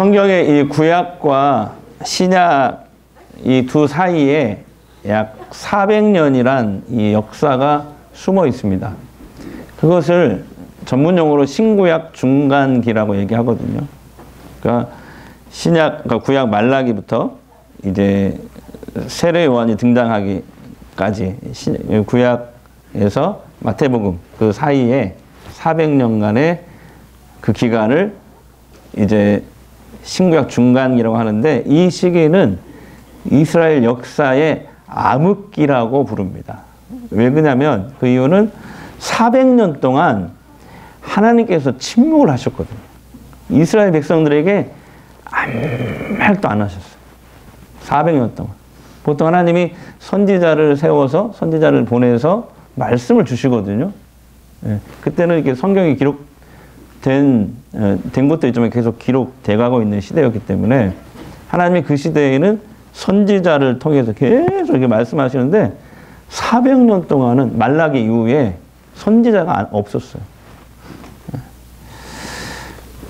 성경의 이 구약과 신약 이 두 사이에 약 400년이란 이 역사가 숨어 있습니다. 그것을 전문용어로 신구약 중간기라고 얘기하거든요. 그러니까 그러니까 구약 말라기부터 이제 세례 요한이 등장하기까지 구약에서 마태복음 그 사이에 400년간의 그 기간을 이제 신구약 중간기라고 하는데, 이 시기는 이스라엘 역사의 암흑기라고 부릅니다. 왜 그러냐면 그 이유는 400년 동안 하나님께서 침묵을 하셨거든요. 이스라엘 백성들에게 아무 말도 안 하셨어요. 400년 동안. 보통 하나님이 선지자를 세워서 선지자를 보내서 말씀을 주시거든요. 예, 그때는 이렇게 성경이 기록된 것도 있지만 계속 기록돼 가고 있는 시대였기 때문에 하나님이 그 시대에는 선지자를 통해서 계속 이렇게 말씀하시는데 400년 동안은 말라기 이후에 선지자가 없었어요.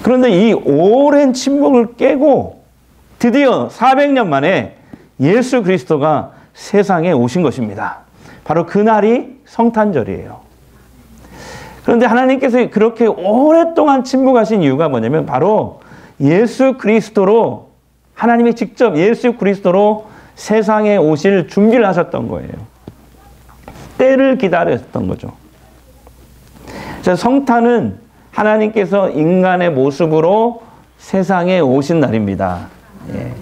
그런데 이 오랜 침묵을 깨고 드디어 400년 만에 예수 그리스도가 세상에 오신 것입니다. 바로 그날이 성탄절이에요. 그런데 하나님께서 그렇게 오랫동안 침묵하신 이유가 뭐냐면 바로 예수 그리스도로, 하나님이 직접 예수 그리스도로 세상에 오실 준비를 하셨던 거예요. 때를 기다렸던 거죠. 성탄은 하나님께서 인간의 모습으로 세상에 오신 날입니다. 예.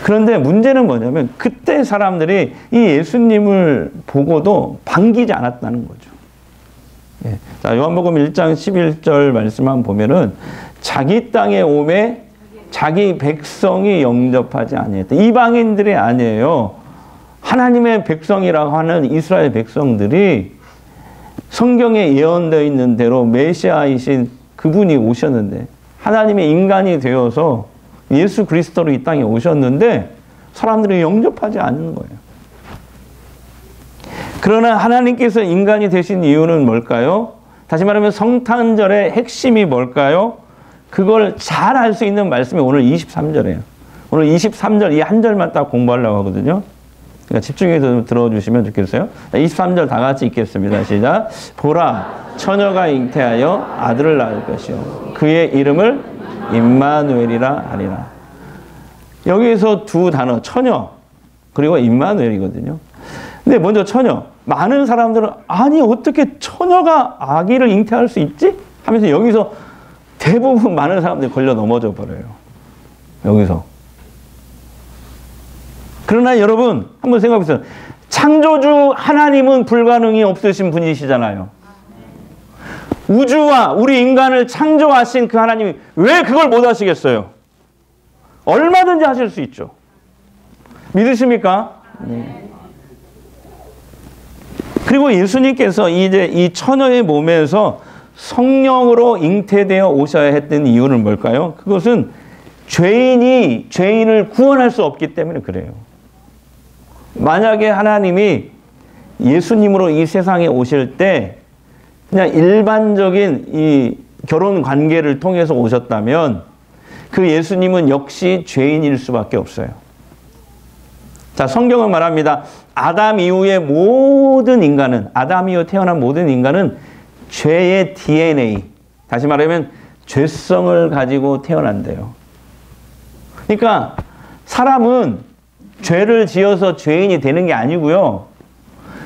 그런데 문제는 뭐냐면 그때 사람들이 이 예수님을 보고도 반기지 않았다는 거죠. 예. 자, 요한복음 1장 11절 말씀만 보면은 자기 땅에 오매 자기 백성이 영접하지 아니했다. 이방인들이 아니에요. 하나님의 백성이라고 하는 이스라엘 백성들이 성경에 예언되어 있는 대로 메시아이신 그분이 오셨는데, 하나님의 인간이 되어서 예수 그리스도로 이 땅에 오셨는데 사람들이 영접하지 않는 거예요. 그러나 하나님께서 인간이 되신 이유는 뭘까요? 다시 말하면 성탄절의 핵심이 뭘까요? 그걸 잘 알 수 있는 말씀이 오늘 23절이에요. 오늘 23절 이 한 절만 딱 공부하려고 하거든요. 그러니까 집중해서 들어주시면 좋겠어요. 23절 다 같이 읽겠습니다. 시작. 보라, 처녀가 잉태하여 아들을 낳을 것이요 그의 이름을 임마누엘이라 하리라. 여기에서 두 단어, 처녀 그리고 임마누엘이거든요. 근데 먼저 처녀. 많은 사람들은 아니 어떻게 처녀가 아기를 잉태할 수 있지? 하면서 여기서 대부분 많은 사람들이 걸려 넘어져 버려요. 여기서. 그러나 여러분 한번 생각해 보세요. 창조주 하나님은 불가능이 없으신 분이시잖아요. 우주와 우리 인간을 창조하신 그 하나님이 왜 그걸 못 하시겠어요? 얼마든지 하실 수 있죠. 믿으십니까? 네. 그리고 예수님께서 이제 이 처녀의 몸에서 성령으로 잉태되어 오셔야 했던 이유는 뭘까요? 그것은 죄인이 죄인을 구원할 수 없기 때문에 그래요. 만약에 하나님이 예수님으로 이 세상에 오실 때 그냥 일반적인 이 결혼 관계를 통해서 오셨다면 그 예수님은 역시 죄인일 수밖에 없어요. 자, 성경은 말합니다. 아담 이후의 모든 인간은, 아담 이후 태어난 모든 인간은 죄의 DNA, 다시 말하면 죄성을 가지고 태어난대요. 그러니까 사람은 죄를 지어서 죄인이 되는 게 아니고요.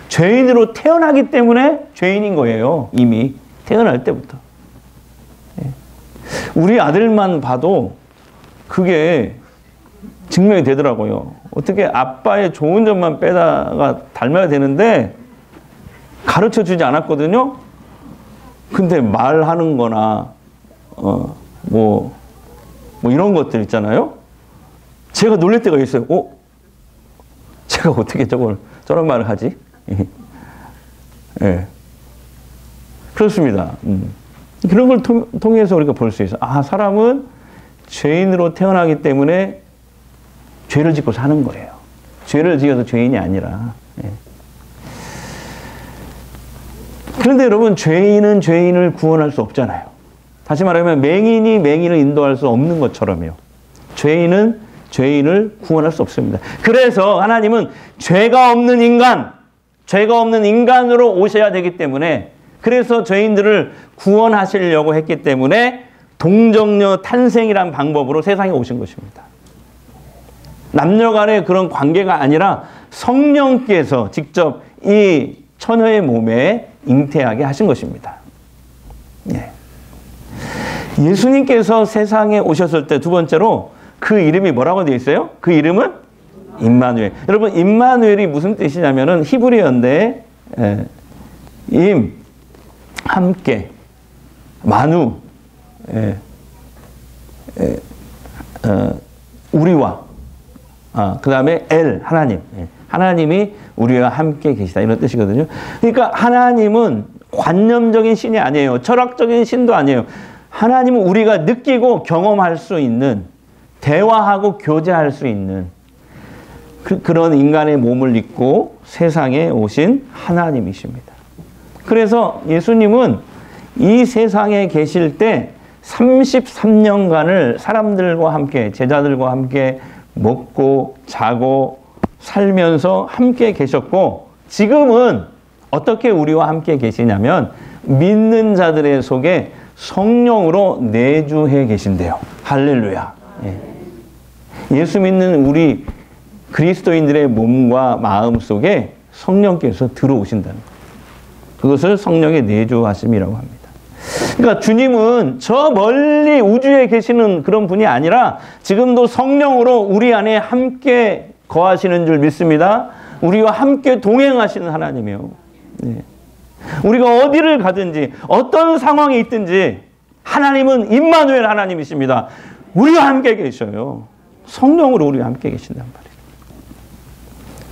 죄인으로 태어나기 때문에 죄인인 거예요. 이미 태어날 때부터. 우리 아들만 봐도 그게 증명이 되더라고요. 어떻게 아빠의 좋은 점만 빼다가 닮아야 되는데 가르쳐주지 않았거든요. 근데 말하는 거나 뭐 이런 것들 있잖아요. 제가 놀랄 때가 있어요. 제가 어떻게 저런 말을 하지? 예. 그렇습니다. 그런 걸 통해서 우리가 볼 수 있어요. 아, 사람은 죄인으로 태어나기 때문에 죄를 짓고 사는 거예요. 죄를 지어서 죄인이 아니라. 예. 그런데 여러분, 죄인은 죄인을 구원할 수 없잖아요. 다시 말하면 맹인이 맹인을 인도할 수 없는 것처럼요. 죄인을 구원할 수 없습니다. 그래서 하나님은 죄가 없는 인간으로 오셔야 되기 때문에, 그래서 죄인들을 구원하시려고 했기 때문에 동정녀 탄생이란 방법으로 세상에 오신 것입니다. 남녀 간의 그런 관계가 아니라 성령께서 직접 이 처녀의 몸에 잉태하게 하신 것입니다. 예. 예수님께서 세상에 오셨을 때 두 번째로 그 이름이 뭐라고 되어 있어요? 그 이름은 임마누엘. 여러분, 임마누엘이 무슨 뜻이냐면은 히브리어인데, 함께, 마누, 우리와, 그 다음에 하나님. 하나님이 우리와 함께 계시다. 이런 뜻이거든요. 그러니까 하나님은 관념적인 신이 아니에요. 철학적인 신도 아니에요. 하나님은 우리가 느끼고 경험할 수 있는, 대화하고 교제할 수 있는 그런 인간의 몸을 입고 세상에 오신 하나님이십니다. 그래서 예수님은 이 세상에 계실 때 33년간을 사람들과 함께, 제자들과 함께 먹고 자고 살면서 함께 계셨고, 지금은 어떻게 우리와 함께 계시냐면 믿는 자들의 속에 성령으로 내주해 계신대요. 할렐루야. 예수 믿는 우리 그리스도인들의 몸과 마음 속에 성령께서 들어오신다는 거예요. 그것을 성령의 내주하심이라고 합니다. 그러니까 주님은 저 멀리 우주에 계시는 그런 분이 아니라 지금도 성령으로 우리 안에 함께 거하시는 줄 믿습니다. 우리와 함께 동행하시는 하나님이에요. 우리가 어디를 가든지 어떤 상황에 있든지 하나님은 임마누엘 하나님이십니다. 우리와 함께 계셔요. 성령으로 우리와 함께 계신단 말이에요.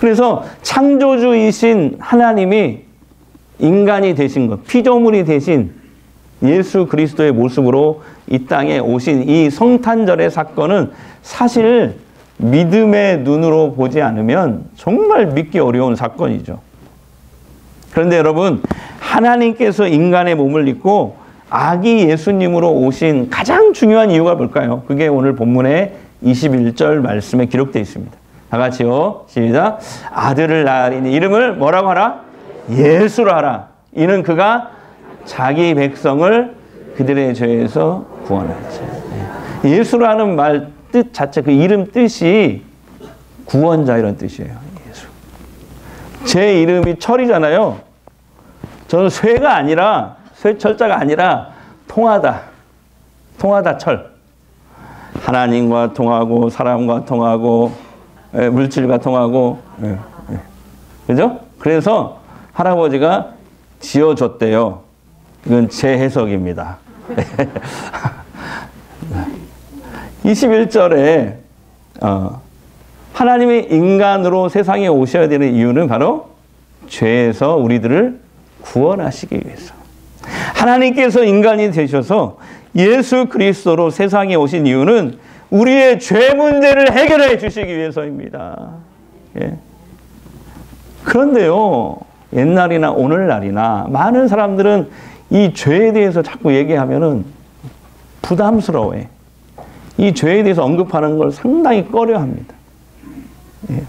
그래서 창조주이신 하나님이 인간이 되신 것, 피조물이 되신 예수 그리스도의 모습으로 이 땅에 오신 이 성탄절의 사건은 사실 믿음의 눈으로 보지 않으면 정말 믿기 어려운 사건이죠. 그런데 여러분, 하나님께서 인간의 몸을 입고 아기 예수님으로 오신 가장 중요한 이유가 뭘까요? 그게 오늘 본문의 21절 말씀에 기록되어 있습니다. 다 같이요. 시작. 아들을 낳으리니 이름을 뭐라고 하라? 예수라 하라. 이는 그가 자기 백성을 그들의 죄에서 구원하지. 예수라는 말 뜻 자체, 그 이름 뜻이 구원자 이런 뜻이에요. 예수. 제 이름이 철이잖아요. 저는 쇠가 아니라, 쇠철자가 아니라 통하다. 통하다 철. 하나님과 통하고 사람과 통하고 물질과 통하고, 그죠? 그래서 할아버지가 지어줬대요. 이건 제 해석입니다. 21절에 하나님이 인간으로 세상에 오셔야 되는 이유는 바로 죄에서 우리들을 구원하시기 위해서. 하나님께서 인간이 되셔서 예수 그리스도로 세상에 오신 이유는 우리의 죄 문제를 해결해 주시기 위해서입니다. 예. 그런데요, 옛날이나 오늘날이나 많은 사람들은 이 죄에 대해서 자꾸 얘기하면은 부담스러워해. 이 죄에 대해서 언급하는 걸 상당히 꺼려합니다. 예.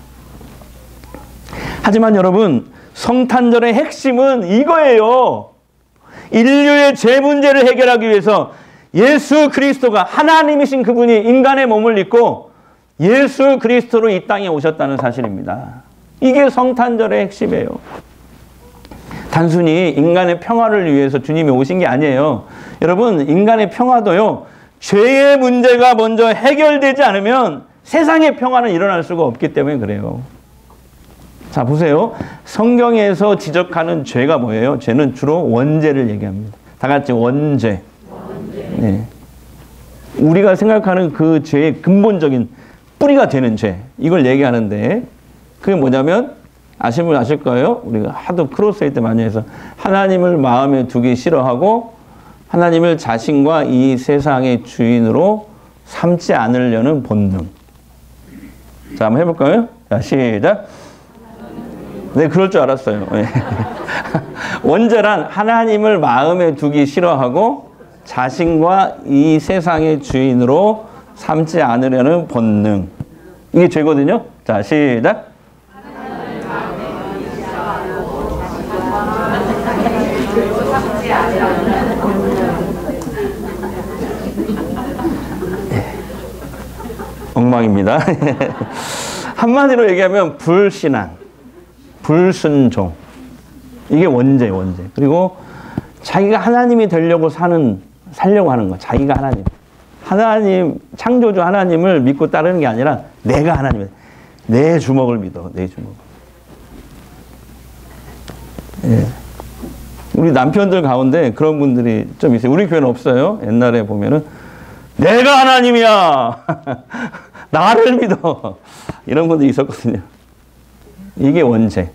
하지만 여러분, 성탄절의 핵심은 이거예요. 인류의 죄 문제를 해결하기 위해서 예수 그리스도가, 하나님이신 그분이 인간의 몸을 입고 예수 그리스도로 이 땅에 오셨다는 사실입니다. 이게 성탄절의 핵심이에요. 단순히 인간의 평화를 위해서 주님이 오신 게 아니에요. 여러분, 인간의 평화도요, 죄의 문제가 먼저 해결되지 않으면 세상의 평화는 일어날 수가 없기 때문에 그래요. 자, 보세요. 성경에서 지적하는 죄가 뭐예요? 죄는 주로 원죄를 얘기합니다. 다 같이 원죄. 네. 우리가 생각하는 그 죄의 근본적인 뿌리가 되는 죄, 이걸 얘기하는데 그게 뭐냐면, 아시는 분 아실 거예요? 우리가 하도 크로스웨이 때 많이 해서 하나님을 마음에 두기 싫어하고 하나님을 자신과 이 세상의 주인으로 삼지 않으려는 본능. 자, 한번 해볼까요? 자, 시작. 네, 그럴 줄 알았어요. 원죄란 하나님을 마음에 두기 싫어하고 자신과 이 세상의 주인으로 삼지 않으려는 본능. 이게 죄거든요. 자, 시작. 엉망입니다. 한마디로 얘기하면 불신앙, 불순종. 이게 원죄. 그리고 자기가 하나님이 되려고 살려고 하는 거. 자기가 하나님, 창조주 하나님을 믿고 따르는 게 아니라 내가 하나님이야. 내 주먹을 믿어. 내 주먹. 예. 우리 남편들 가운데 그런 분들이 좀 있어요. 우리 교회는 없어요. 옛날에 보면은 내가 하나님이야. 나를 믿어. 이런 분들이 있었거든요. 이게 원죄.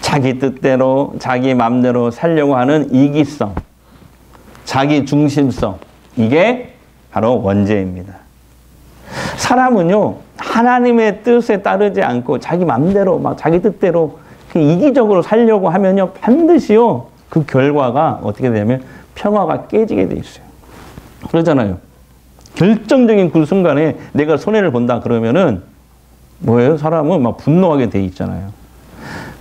자기 뜻대로 자기 맘대로 살려고 하는 이기성, 자기 중심성. 이게 바로 원죄입니다. 사람은요, 하나님의 뜻에 따르지 않고 자기 맘대로 막 자기 뜻대로 이기적으로 살려고 하면요, 반드시요, 그 결과가 어떻게 되냐면 평화가 깨지게 돼 있어요. 그러잖아요. 결정적인 그 순간에 내가 손해를 본다 그러면은 뭐예요? 사람은 막 분노하게 돼 있잖아요.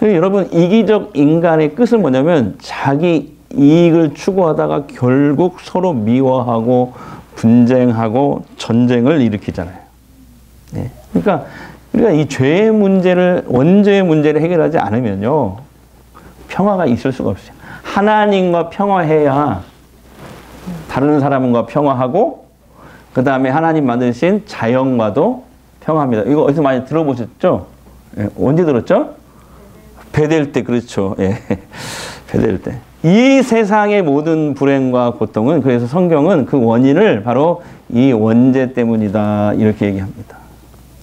여러분, 이기적 인간의 끝은 뭐냐면 자기 이익을 추구하다가 결국 서로 미워하고 분쟁하고 전쟁을 일으키잖아요. 네. 그러니까 우리가 이 죄의 문제를, 원죄의 문제를 해결하지 않으면요, 평화가 있을 수가 없어요. 하나님과 평화해야 다른 사람과 평화하고, 그 다음에 하나님 만드신 자연과도 평화합니다. 이거 어디서 많이 들어보셨죠? 예, 언제 들었죠? 배될 때, 그렇죠. 예, 배될 때. 이 세상의 모든 불행과 고통은, 그래서 성경은 그 원인을 바로 이 원죄 때문이다, 이렇게 얘기합니다.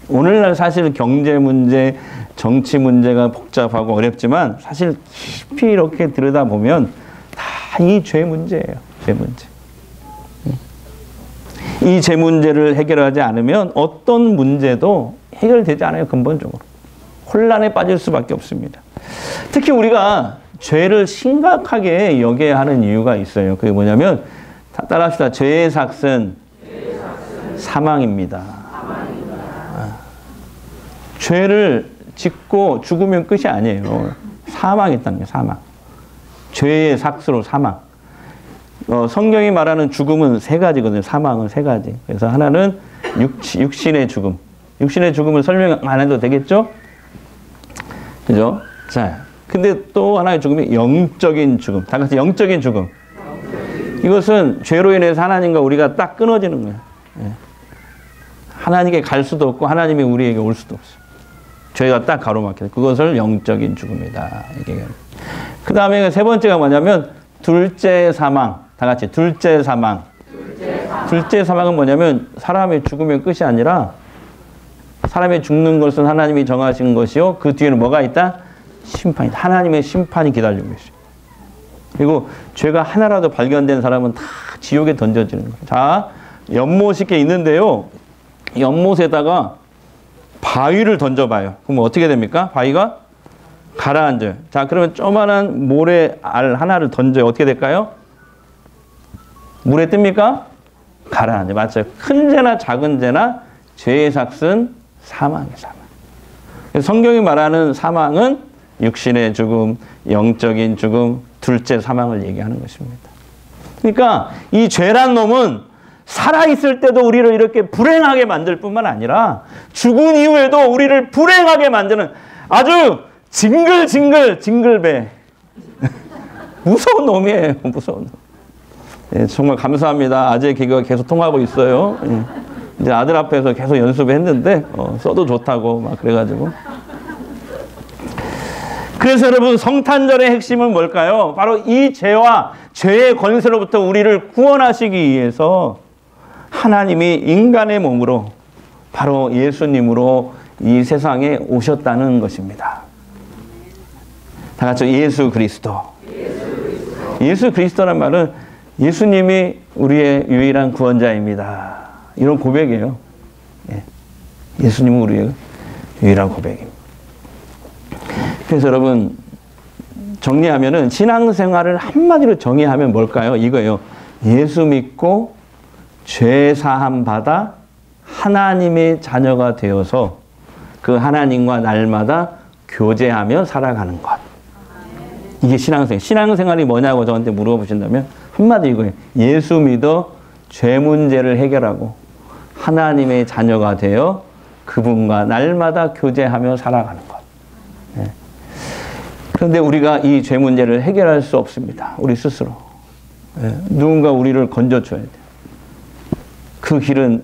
오늘날 사실 경제 문제, 정치 문제가 복잡하고 어렵지만 사실 깊이 이렇게 들여다보면 다 이 죄 문제예요. 죄 문제. 이 죄 문제를 해결하지 않으면 어떤 문제도 해결되지 않아요. 근본적으로. 혼란에 빠질 수밖에 없습니다. 특히 우리가 죄를 심각하게 여겨야 하는 이유가 있어요. 그게 뭐냐면, 따라합시다. 죄의 삭은 사망입니다. 죄를 짓고 죽으면 끝이 아니에요. 사망이 있다는 거예요. 사망. 죄의 삭스로 사망. 성경이 말하는 죽음은 세 가지거든요. 사망은 세 가지. 그래서 하나는 육신의 죽음. 육신의 죽음을 설명 안 해도 되겠죠? 그죠? 자, 근데 또 하나의 죽음이 영적인 죽음. 다 같이 영적인 죽음. 이것은 죄로 인해서 하나님과 우리가 딱 끊어지는 거예요. 예. 하나님께 갈 수도 없고 하나님이 우리에게 올 수도 없어요. 죄가 딱 가로막혀요. 그것을 영적인 죽음이다. 그 다음에 세 번째가 뭐냐면 둘째 사망. 다 같이 둘째 사망. 둘째 사망은 뭐냐면 사람의 죽으면 끝이 아니라 사람의 죽는 것은 하나님이 정하신 것이요. 그 뒤에는 뭐가 있다? 심판이다. 하나님의 심판이 기다리고 있어요. 그리고 죄가 하나라도 발견된 사람은 다 지옥에 던져지는 거예요. 자, 연못이 꽤 있는데요. 연못에다가 바위를 던져봐요. 그럼 어떻게 됩니까? 바위가 가라앉아요. 자, 그러면 조그만한 모래 알 하나를 던져요. 어떻게 될까요? 물에 뜹니까? 가라앉아요. 맞죠? 큰 죄나 작은 죄나 죄의 삭은 사망이에요. 사망. 성경이 말하는 사망은 육신의 죽음, 영적인 죽음, 둘째 사망을 얘기하는 것입니다. 그러니까 이 죄란 놈은 살아있을 때도 우리를 이렇게 불행하게 만들 뿐만 아니라 죽은 이후에도 우리를 불행하게 만드는 아주 징글배 무서운 놈이에요. 무서운 놈. 예, 정말 감사합니다. 아재 개그가 계속 통하고 있어요. 예. 이제 아들 앞에서 계속 연습했는데 써도 좋다고 막 그래가지고. 그래서 여러분, 성탄절의 핵심은 뭘까요? 바로 이 죄와 죄의 권세로부터 우리를 구원하시기 위해서 하나님이 인간의 몸으로 바로 예수님으로 이 세상에 오셨다는 것입니다. 다 같이 예수 그리스도. 예수 그리스도란 말은 예수님이 우리의 유일한 구원자입니다. 이런 고백이에요. 예. 예수님은 우리의 유일한 고백입니다. 그래서 여러분, 정리하면은 신앙생활을 한마디로 정의하면 뭘까요? 이거예요. 예수 믿고 죄 사함 받아 하나님의 자녀가 되어서 그 하나님과 날마다 교제하며 살아가는 것. 이게 신앙생활. 신앙생활이 뭐냐고 저한테 물어보신다면 한마디 이거예요. 예수 믿어 죄 문제를 해결하고 하나님의 자녀가 되어 그분과 날마다 교제하며 살아가는 것. 네. 그런데 우리가 이 죄 문제를 해결할 수 없습니다. 우리 스스로. 네. 누군가 우리를 건져줘야 돼요. 그 길은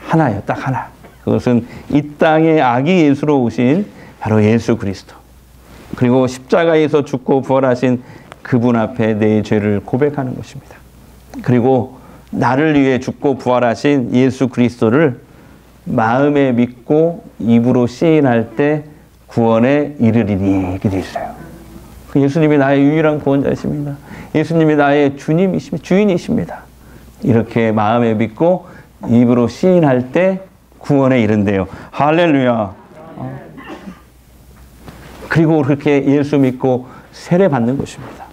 하나예요. 딱 하나. 그것은 이 땅에 아기 예수로 오신 바로 예수 그리스도. 그리고 십자가에서 죽고 부활하신 그분 앞에 내 죄를 고백하는 것입니다. 그리고 나를 위해 죽고 부활하신 예수 그리스도를 마음에 믿고 입으로 시인할 때 구원에 이르리니 이렇게 되어 있어요. 예수님이 나의 유일한 구원자이십니다. 예수님이 나의 주인이십니다. 이렇게 마음에 믿고 입으로 시인할 때 구원에 이른대요. 할렐루야. 그리고 그렇게 예수 믿고 세례 받는 것입니다.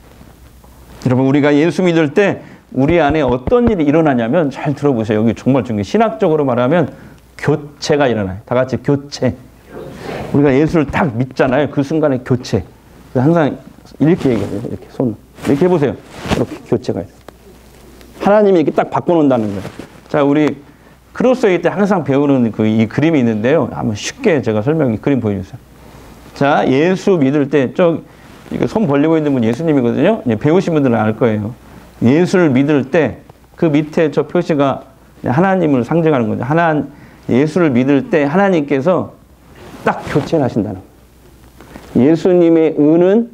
여러분, 우리가 예수 믿을 때 우리 안에 어떤 일이 일어나냐면, 잘 들어보세요. 여기 정말 중요해요. 신학적으로 말하면 교체가 일어나요. 다 같이 교체. 우리가 예수를 딱 믿잖아요. 그 순간에 교체. 항상 이렇게 얘기해요. 이렇게 손. 이렇게 해보세요. 이렇게 교체가 있어요. 하나님이 이렇게 딱 바꿔놓는다는 거예요. 자, 우리 크로스웨이 때 항상 배우는 이 그림이 있는데요. 한번 쉽게 제가 그림 보여주세요. 자, 예수 믿을 때, 손 벌리고 있는 분 예수님이거든요. 배우신 분들은 알 거예요. 예수를 믿을 때, 그 밑에 저 표시가 하나님을 상징하는 거죠. 예수를 믿을 때 하나님께서 딱 교체를 하신다는 거예요. 예수님의 은은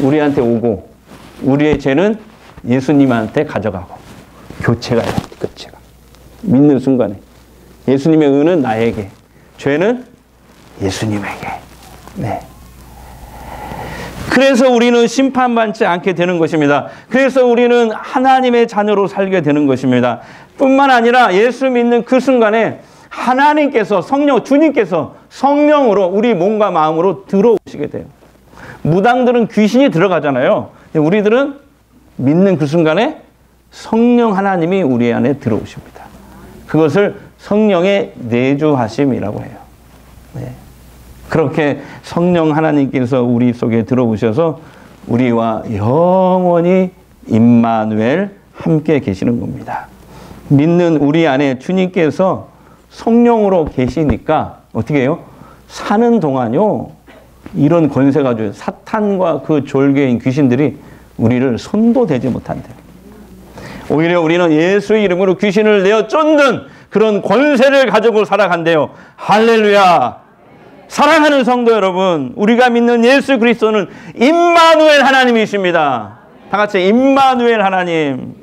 우리한테 오고, 우리의 죄는 예수님한테 가져가고, 교체가 돼요. 교체가. 믿는 순간에. 예수님의 은은 나에게, 죄는 예수님에게. 네. 그래서 우리는 심판받지 않게 되는 것입니다. 그래서 우리는 하나님의 자녀로 살게 되는 것입니다. 뿐만 아니라 예수 믿는 그 순간에 하나님께서 주님께서 성령으로 우리 몸과 마음으로 들어오시게 돼요. 무당들은 귀신이 들어가잖아요. 우리들은 믿는 그 순간에 성령 하나님이 우리 안에 들어오십니다. 그것을 성령의 내주하심이라고 해요. 네. 그렇게 성령 하나님께서 우리 속에 들어오셔서 우리와 영원히 임마누엘 함께 계시는 겁니다. 믿는 우리 안에 주님께서 성령으로 계시니까 어떻게 해요? 사는 동안요, 이런 권세가 줘요. 사탄과 그 졸개인 귀신들이 우리를 손도 대지 못한대요. 오히려 우리는 예수의 이름으로 귀신을 내어 쫓는 그런 권세를 가지고 살아간대요. 할렐루야. 사랑하는 성도 여러분, 우리가 믿는 예수 그리스도는 임마누엘 하나님이십니다. 다 같이 임마누엘 하나님.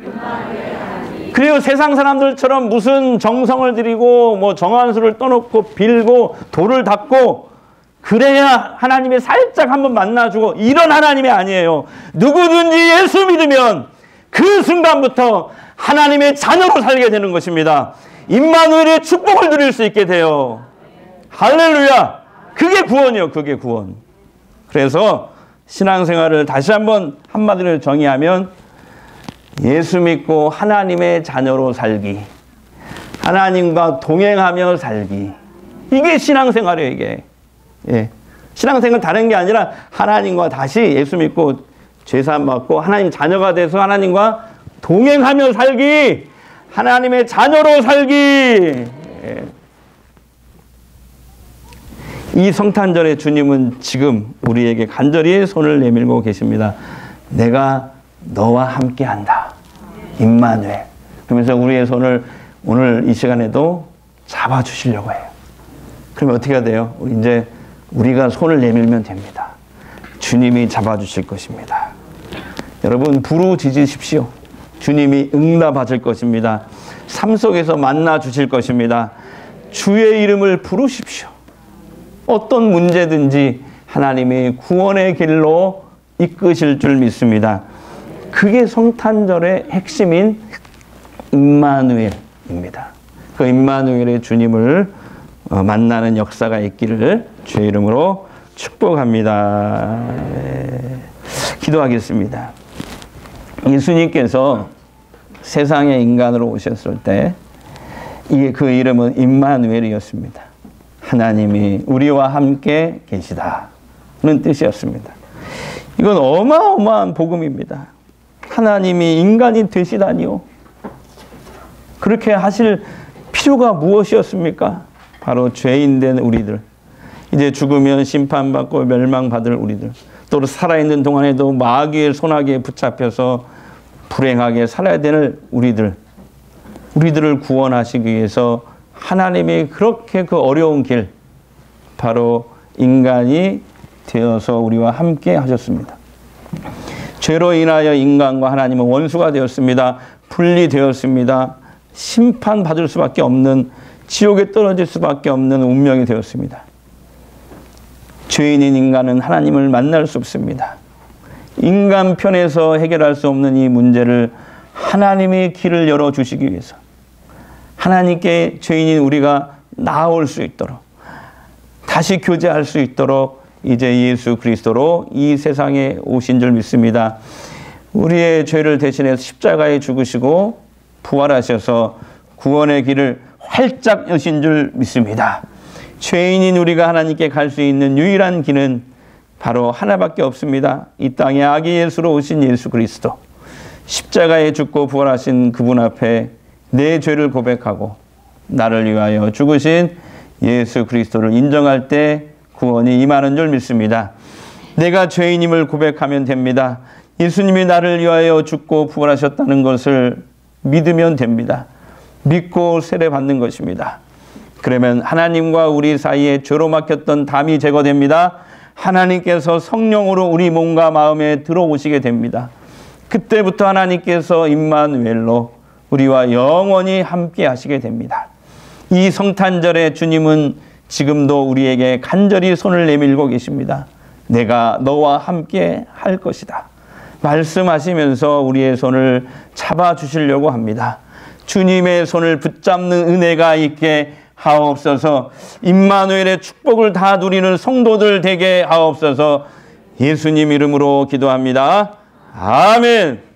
그리고 세상 사람들처럼 무슨 정성을 들이고 뭐 정한수를 떠놓고 빌고 돌을 닦고 그래야 하나님이 살짝 한번 만나주고 이런 하나님이 아니에요. 누구든지 예수 믿으면 그 순간부터 하나님의 자녀로 살게 되는 것입니다. 임마누엘의 축복을 누릴 수 있게 돼요. 할렐루야. 그게 구원이요. 그게 구원. 그래서 신앙생활을 다시 한마디로 정의하면 예수 믿고 하나님의 자녀로 살기, 하나님과 동행하며 살기, 이게 신앙생활이에요. 이게. 예. 신앙생활은 다른 게 아니라 하나님과 다시 예수 믿고 죄사함 받고 하나님 자녀가 돼서 하나님과 동행하며 살기, 하나님의 자녀로 살기. 예. 이 성탄절에 주님은 지금 우리에게 간절히 손을 내밀고 계십니다. 내가 너와 함께한다. 임마누엘. 그러면서 우리의 손을 오늘 이 시간에도 잡아주시려고 해요. 그러면 어떻게 해야 돼요? 이제 우리가 손을 내밀면 됩니다. 주님이 잡아주실 것입니다. 여러분, 부르짖으십시오. 주님이 응답하실 것입니다. 삶 속에서 만나 주실 것입니다. 주의 이름을 부르십시오. 어떤 문제든지 하나님이 구원의 길로 이끄실 줄 믿습니다. 그게 성탄절의 핵심인 임마누엘입니다. 그 임마누엘의 주님을 만나는 역사가 있기를 주의 이름으로 축복합니다. 기도하겠습니다. 예수님께서 세상에 인간으로 오셨을 때 그 이름은 임마누엘이었습니다. 하나님이 우리와 함께 계시다는 뜻이었습니다. 이건 어마어마한 복음입니다. 하나님이 인간이 되시다니요. 그렇게 하실 필요가 무엇이었습니까? 바로 죄인된 우리들, 이제 죽으면 심판받고 멸망받을 우리들, 또 살아있는 동안에도 마귀의 손아귀에 붙잡혀서 불행하게 살아야 되는 우리들을 구원하시기 위해서 하나님이 그렇게 그 어려운 길, 바로 인간이 되어서 우리와 함께 하셨습니다. 죄로 인하여 인간과 하나님은 원수가 되었습니다. 분리되었습니다. 심판받을 수밖에 없는, 지옥에 떨어질 수밖에 없는 운명이 되었습니다. 죄인인 인간은 하나님을 만날 수 없습니다. 인간 편에서 해결할 수 없는 이 문제를 하나님이 길을 열어주시기 위해서, 하나님께 죄인인 우리가 나아올 수 있도록, 다시 교제할 수 있도록 이제 예수 그리스도로 이 세상에 오신 줄 믿습니다. 우리의 죄를 대신해서 십자가에 죽으시고 부활하셔서 구원의 길을 활짝 여신 줄 믿습니다. 죄인인 우리가 하나님께 갈 수 있는 유일한 길은 바로 하나밖에 없습니다. 이 땅에 아기 예수로 오신 예수 그리스도, 십자가에 죽고 부활하신 그분 앞에 내 죄를 고백하고 나를 위하여 죽으신 예수 그리스도를 인정할 때 구원이 임하는 줄 믿습니다. 내가 죄인임을 고백하면 됩니다. 예수님이 나를 위하여 죽고 부활하셨다는 것을 믿으면 됩니다. 믿고 세례받는 것입니다. 그러면 하나님과 우리 사이에 죄로 막혔던 담이 제거됩니다. 하나님께서 성령으로 우리 몸과 마음에 들어오시게 됩니다. 그때부터 하나님께서 임마누엘로 우리와 영원히 함께 하시게 됩니다. 이 성탄절에 주님은 지금도 우리에게 간절히 손을 내밀고 계십니다. 내가 너와 함께 할 것이다 말씀하시면서 우리의 손을 잡아주시려고 합니다. 주님의 손을 붙잡는 은혜가 있게 하옵소서. 임마누엘의 축복을 다 누리는 성도들 되게 하옵소서. 예수님 이름으로 기도합니다. 아멘.